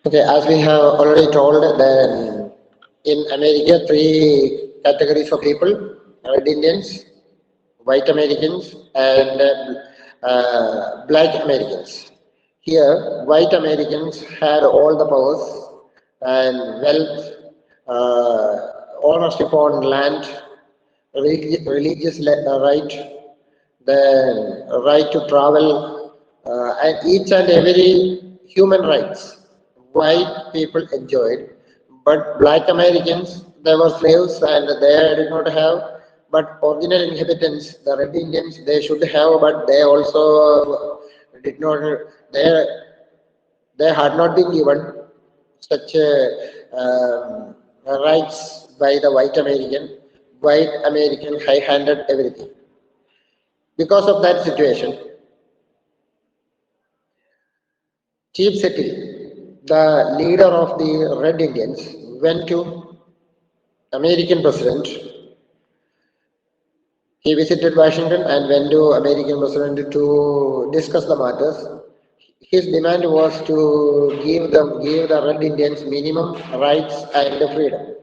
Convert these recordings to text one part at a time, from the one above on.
Okay, as we have already told, then in America, three categories of people: Red Indians, White Americans, and Black Americans. Here, White Americans had all the powers and wealth, ownership on land, religious right, the right to travel, and each and every human rights white people enjoyed. But black Americans, they were slaves and they did not have. But original inhabitants, the red Indians, they should have, but they also did not. They they had not been given such rights by the white American. White American high-handed everything. Because of that situation, Chief Sethi, the leader of the Red Indians, went to American president. He visited Washington and went to American president to discuss the matters. His demand was to give the Red Indians minimum rights and freedom.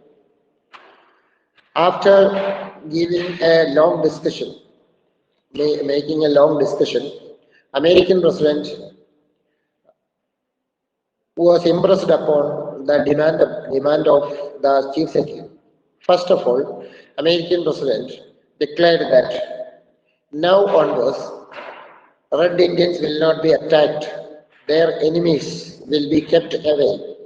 After giving a long discussion, making a long discussion, American president was impressed upon the demand of the chief secretary. First of all, American president declared that now onwards, Red Indians will not be attacked. Their enemies will be kept away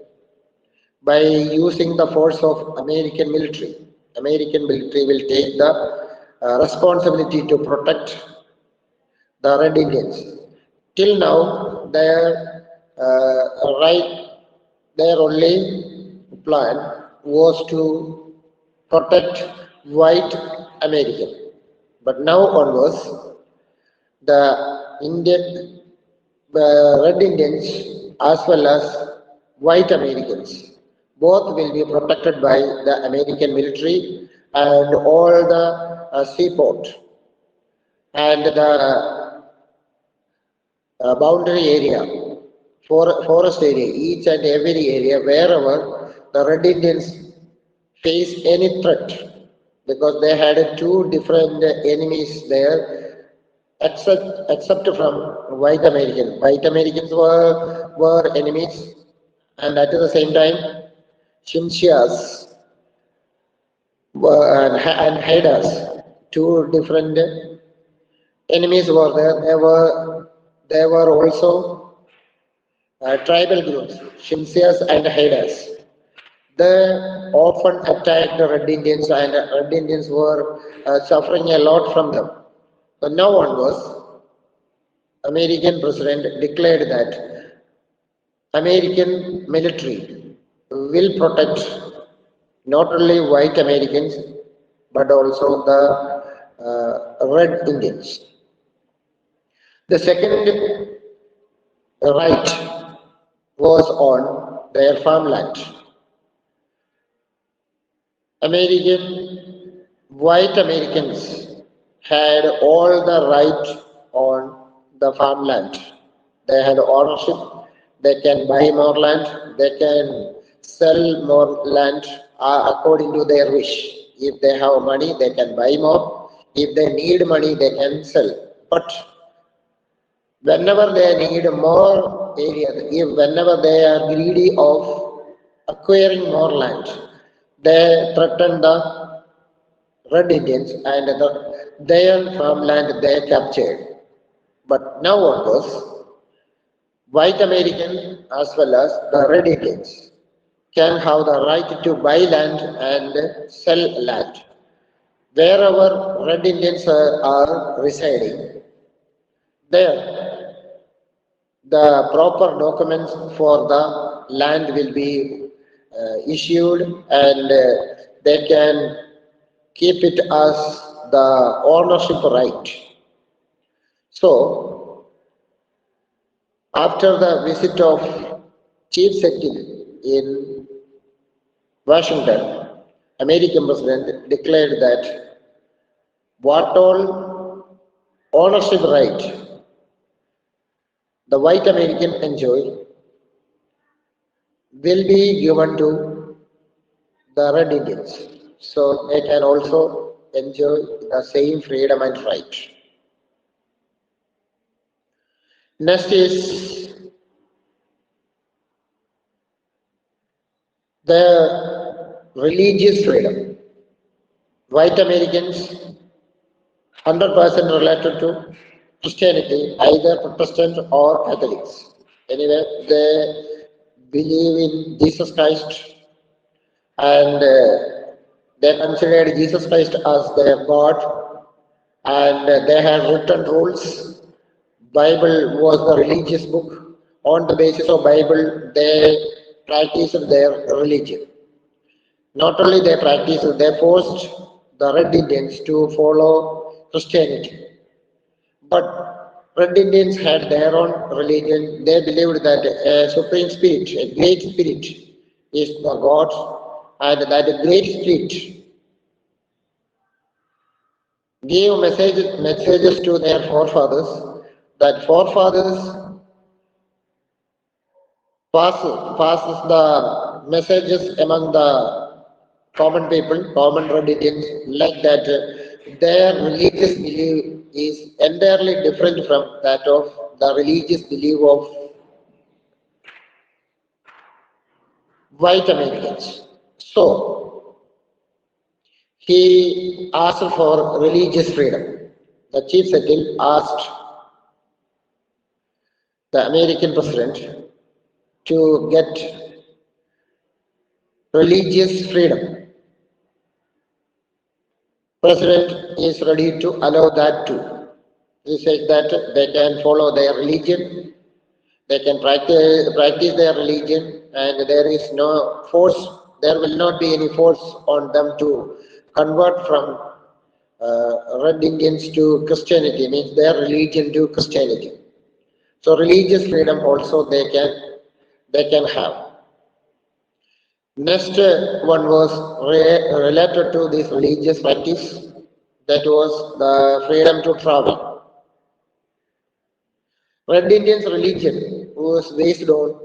by using the force of American military. American military will take the responsibility to protect the Red Indians. Till now, right, their only plan was to protect white American. But now onwards, the Indian, the Red Indians as well as white Americans, both will be protected by the American military and all the seaport and the boundary area, forest area, each and every area, wherever the Red Indians face any threat, because they had two different enemies there, except from white Americans. White Americans were enemies, and at the same time, Chinchias and Haidas, two different enemies were there. There were also tribal groups, Shinsias and Haidas. They often attacked the Red Indians, and Red Indians were suffering a lot from them. So now onwards, American president declared that American military will protect not only white Americans but also the Red Indians. The second right was on their farmland. White Americans had all the right on the farmland. They had ownership. They can buy more land. They can sell more land according to their wish. If they have money, they can buy more. If they need money, they can sell. But whenever they need more area, whenever they are greedy of acquiring more land, they threaten the Red Indians and their farmland they captured. But now onwards, white American as well as the Red Indians can have the right to buy land and sell land. Wherever Red Indians are residing, there the proper documents for the land will be issued, and they can keep it as the ownership right. So, after the visit of Chief Secretary in Washington, American president declared that what all ownership right the white American enjoy, will be given to the Red Indians. So they can also enjoy the same freedom and right. Next is the religious freedom. White Americans 100% related to Christianity, either Protestant or Catholics. Anyway, they believe in Jesus Christ and they considered Jesus Christ as their God and they had written rules. Bible was the religious book. On the basis of Bible, they practiced their religion. Not only they practiced, they forced the Red Indians to follow Christianity. But Red Indians had their own religion. They believed that a supreme spirit, a great spirit, is the God, and that great spirit gave messages to their forefathers. That forefathers passes the messages among the common people, common Red Indians, like that their religious belief is entirely different from that of the religious belief of white Americans. So he asked for religious freedom. The chief settle asked the American president to get religious freedom. President is ready to allow that too. He says that they can follow their religion, they can practice their religion, and there is no force, there will not be any force on them to convert from Red Indians to Christianity, means their religion to Christianity. So religious freedom also they can have. Next one was related to this religious practice, that was the freedom to travel. Red Indians' religion was based on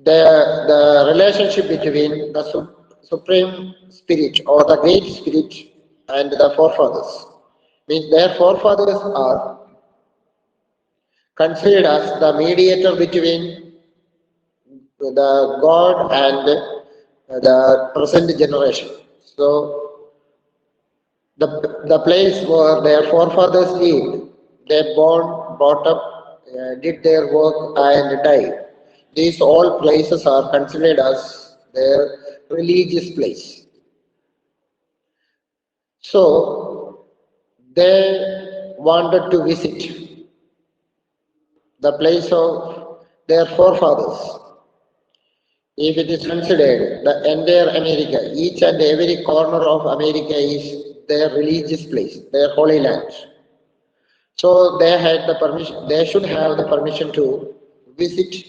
the relationship between the supreme spirit or the great spirit and the forefathers. Means their forefathers are considered as the mediator between the God and the present generation. So the place where their forefathers lived, they born, brought up, did their work and died. These all places are considered as their religious place. So they wanted to visit the place of their forefathers. If it is considered the entire America, each and every corner of America is their religious place, their holy land. So they had the permission, they should have the permission to visit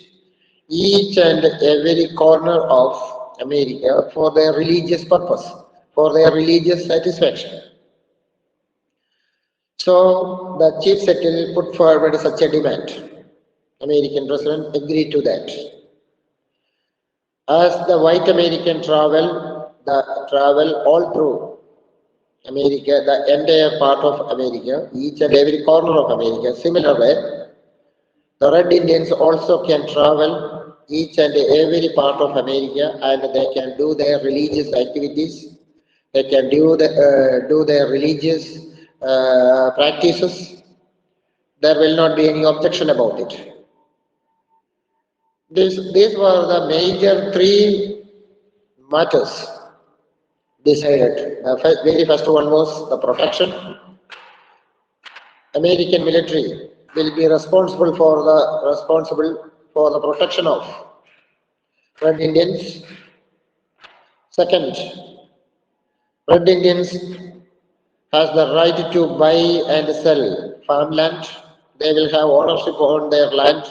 each and every corner of America for their religious purpose, for their religious satisfaction. So the chief secretary put forward such a demand. American president agreed to that. As the white American travel all through America, the entire part of America, each and every corner of America. Similarly, the Red Indians also can travel each and every part of America, and they can do their religious activities. They can do their religious practices. There will not be any objection about it. These were the major three matters decided. The very first one was the protection. American military will be responsible for the protection of Red Indians. Second, Red Indians has the right to buy and sell farmland. They will have ownership on their land,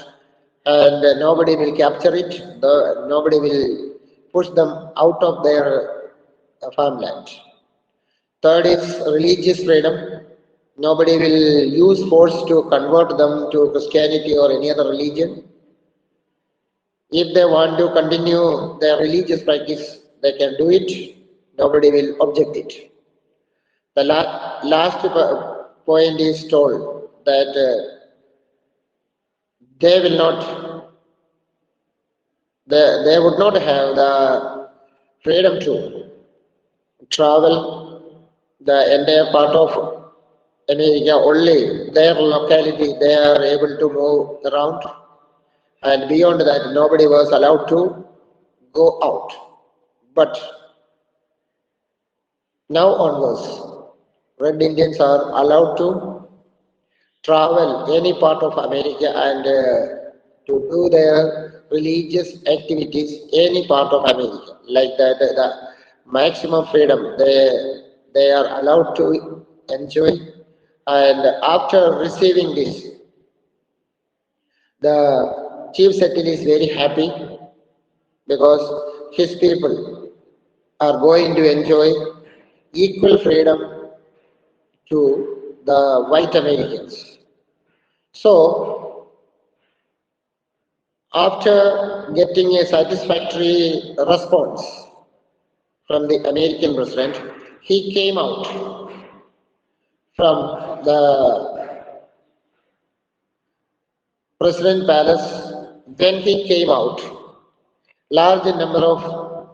and nobody will capture it. Nobody will push them out of their farmland. Third is religious freedom. Nobody will use force to convert them to Christianity or any other religion. If they want to continue their religious practice, they can do it. Nobody will object it. The last point is told that they will not, they would not have the freedom to travel the entire part of America, only their locality they are able to move around, and beyond that nobody was allowed to go out. But now onwards, Red Indians are allowed to travel any part of America and to do their religious activities any part of America. Like that, the maximum freedom they are allowed to enjoy. And after receiving this, the chief settle is very happy because his people are going to enjoy equal freedom to the white Americans. So, after getting a satisfactory response from the American president, he came out from the president palace. When he came out, large number of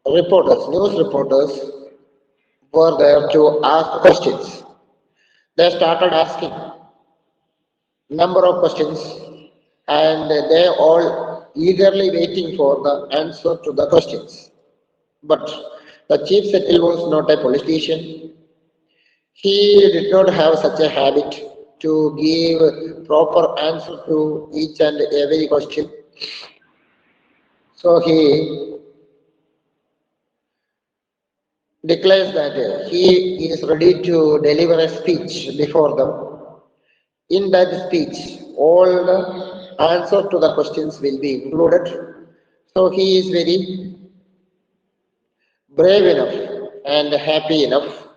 reporters, news reporters, were there to ask questions. They started asking number of questions, and they all eagerly waiting for the answer to the questions. But the chief settle was not a politician. He did not have such a habit to give proper answer to each and every question. So he declares that he is ready to deliver a speech before them. In that speech, all the answer to the questions will be included. So he is very brave enough and happy enough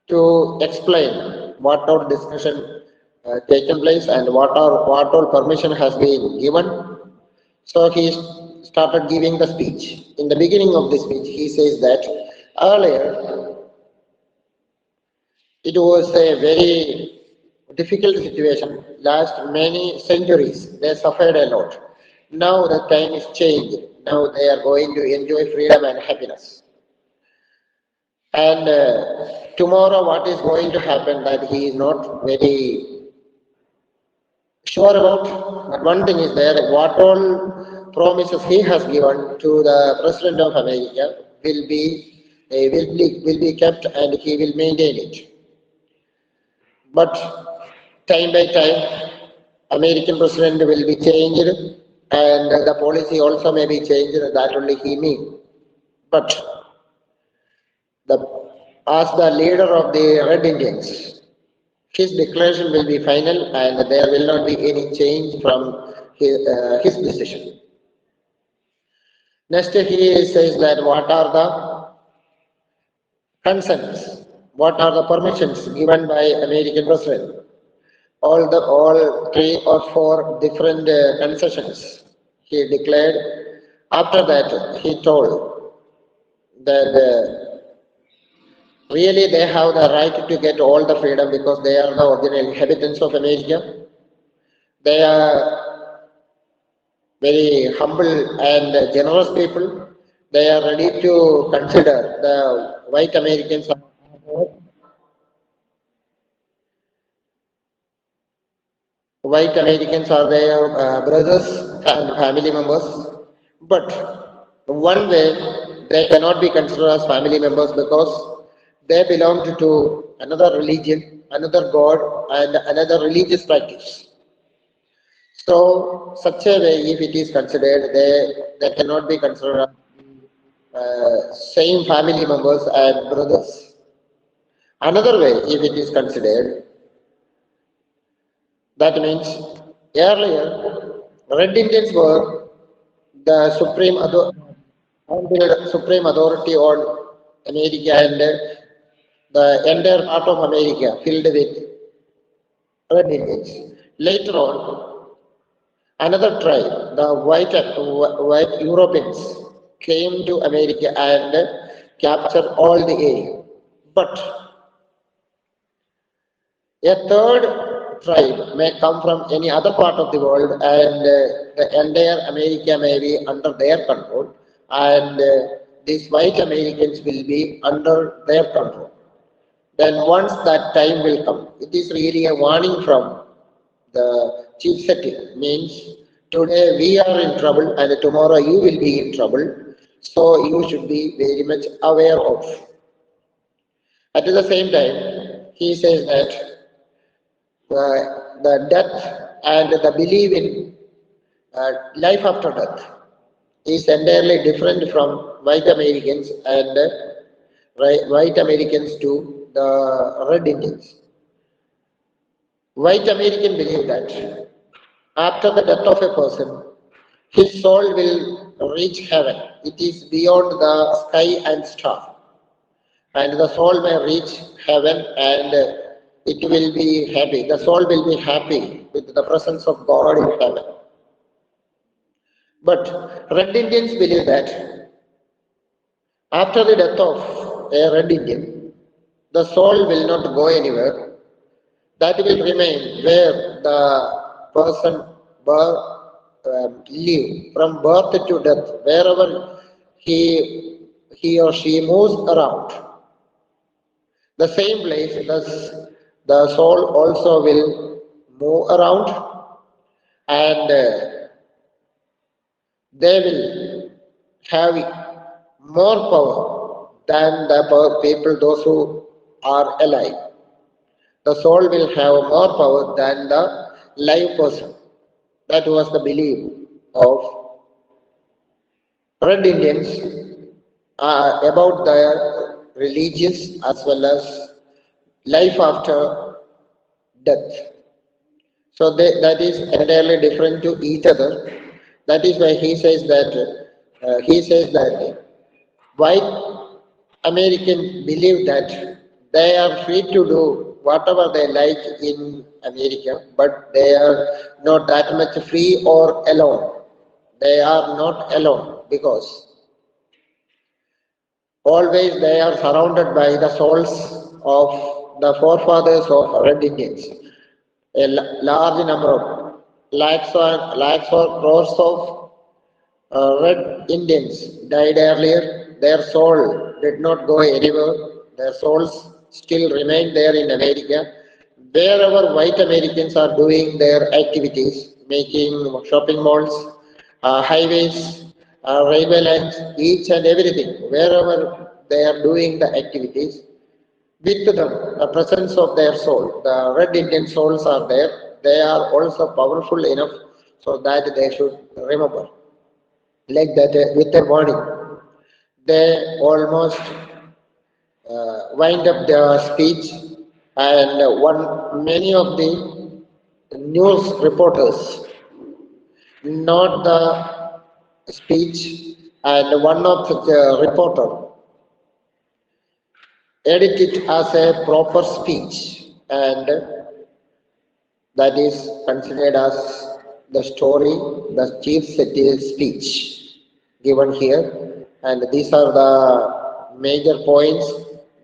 to explain what all discussion taken place and what all permission has been given. So he started giving the speech. In the beginning of the speech, he says that earlier it was a very difficult situation. Last many centuries, they suffered a lot. Now the time is changed. Now they are going to enjoy freedom and happiness. And tomorrow, what is going to happen that he is not very sure about. But one thing is there, what all promises he has given to the President of America will be kept and he will maintain it. But time by time, American president will be changed and the policy also may be changed, that only he knew. But the, as the leader of the Red Indians, his declaration will be final and there will not be any change from his decision. Next, he says that what are the consents, what are the permissions given by American president. All three or four different concessions he declared. After that, he told that really they have the right to get all the freedom because they are the original inhabitants of America. They are very humble and generous people. They are ready to consider the white Americans. White Americans are their brothers and family members, but one way they cannot be considered as family members because they belong to another religion, another god, and another religious practice. So, such a way, if it is considered, they cannot be considered same family members and brothers. Another way, if it is considered, that means earlier, Red Indians were the supreme authority on America and the entire part of America filled with Red Indians. Later on, Another tribe, the white Europeans, came to America and captured all the area. But a third tribe may come from any other part of the world, and the entire America may be under their control, and these white Americans will be under their control. Then once that time will come, it is really a warning from the chief setting. Means today we are in trouble and tomorrow you will be in trouble. So you should be very much aware of. At the same time, he says that the death and the belief in life after death is entirely different from white Americans and white Americans to the red Indians. White American believe that after the death of a person, his soul will reach heaven. It is beyond the sky and star. And the soul may reach heaven and it will be happy. The soul will be happy with the presence of God in heaven. But red Indians believe that after the death of a red Indian, the soul will not go anywhere. That will remain where the person live from birth to death, wherever he or she moves around. The same place, the soul also will move around, and they will have more power than the people, those who are alive. The soul will have more power than the live person. That was the belief of red Indians about their religious as well as life after death. So that is entirely different to each other. That is why he says that white Americans believe that they are free to do whatever they like in America, but they are not that much free or alone. They are not alone because always they are surrounded by the souls of the forefathers of red Indians. A large number of lakhs or crores of red Indians died earlier. Their soul did not go anywhere. Their souls still remain there in America. Wherever white Americans are doing their activities, making shopping malls, highways, railway lines, each and everything, wherever they are doing the activities, with them, the presence of their soul, the red Indian souls are there. They are also powerful enough so that they should remember. Like that, with a warning, they almost wind up their speech, and many of the news reporters not the speech, and one of the reporter edit it as a proper speech, and that is considered as the story, the chief secretary speech given here, and these are the major points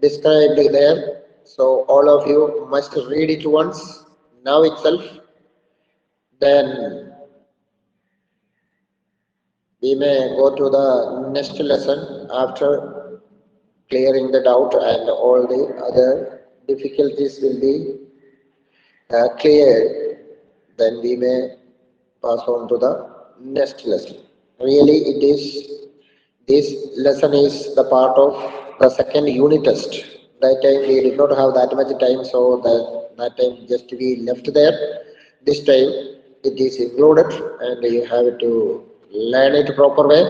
described there. So all of you must read it once now itself, then we may go to the next lesson after clearing the doubt and all the other difficulties will be cleared, then we may pass on to the next lesson. Really, this lesson is the part of the second unit test. That time we did not have that much time, so that time just we left there. This time it is included, and you have to learn it proper way.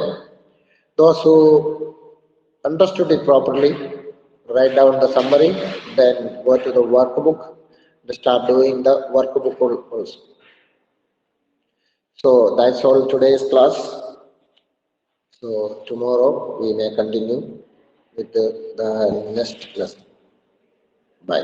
Those who understood it properly, write down the summary, then go to the workbook, start doing the workbook also. So that's all today's class. So tomorrow we may continue with the next lesson. Bye.